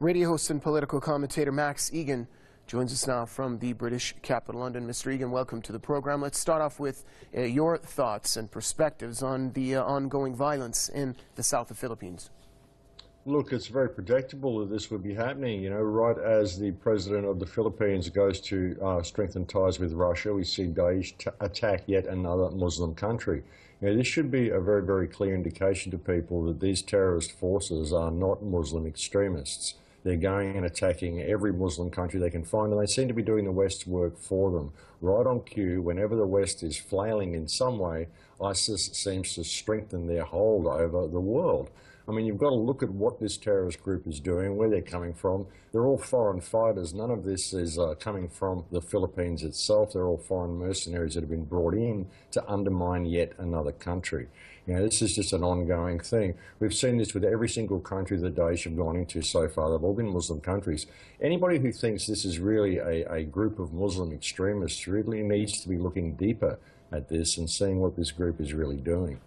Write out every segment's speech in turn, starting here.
Radio host and political commentator Max Igan joins us now from the British capital, London. Mr. Igan, welcome to the program. Let's start off with your thoughts and perspectives on the ongoing violence in the south of the Philippines. Look, it's very predictable that this would be happening. You know, right as the president of the Philippines goes to strengthen ties with Russia, we see Daesh attack yet another Muslim country. You know, this should be a very, very clear indication to people that these terrorist forces are not Muslim extremists. They're going and attacking every Muslim country they can find, and they seem to be doing the West's work for them. Right on cue, whenever the West is flailing in some way, ISIS seems to strengthen their hold over the world. I mean, you've got to look at what this terrorist group is doing, where they're coming from. They're all foreign fighters. None of this is coming from the Philippines itself. They're all foreign mercenaries that have been brought in to undermine yet another country. You know, this is just an ongoing thing. We've seen this with every single country that Daesh have gone into so far. They've all been Muslim countries. Anybody who thinks this is really a group of Muslim extremists really needs to be looking deeper at this and seeing what this group is really doing.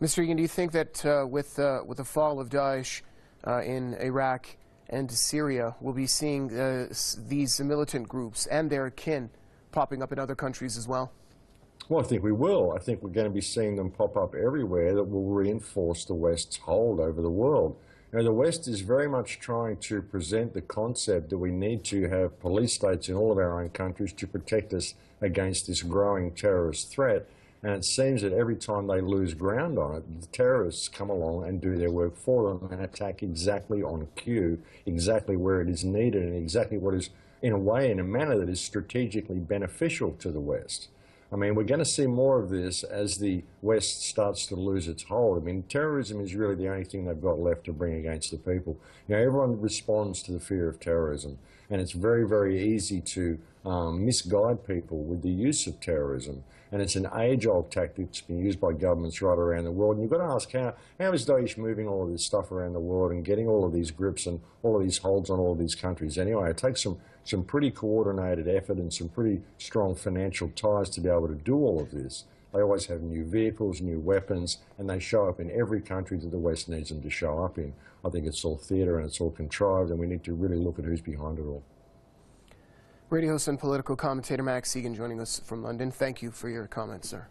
Mr. Igan, do you think that with the fall of Daesh in Iraq and Syria, we'll be seeing these militant groups and their kin popping up in other countries as well? Well, I think we will. I think we're going to be seeing them pop up everywhere that will reinforce the West's hold over the world. You know, the West is very much trying to present the concept that we need to have police states in all of our own countries to protect us against this growing terrorist threat. And it seems that every time they lose ground on it, the terrorists come along and do their work for them and attack exactly on cue, exactly where it is needed, and exactly what is, in a way, in a manner that is strategically beneficial to the West. I mean, we're going to see more of this as the West starts to lose its hold. I mean, terrorism is really the only thing they've got left to bring against the people. You know, everyone responds to the fear of terrorism, and it's very, very easy to misguide people with the use of terrorism. And it's an age-old tactic that's been used by governments right around the world. And you've got to ask, how is Daesh moving all of this stuff around the world and getting all of these grips and all of these holds on all of these countries? Anyway, it takes some pretty coordinated effort and some pretty strong financial ties to be able to do all of this. They always have new vehicles, new weapons, and they show up in every country that the West needs them to show up in. I think it's all theatre and it's all contrived, and we need to really look at who's behind it all. Radio host and political commentator Max Igan joining us from London. Thank you for your comments, sir.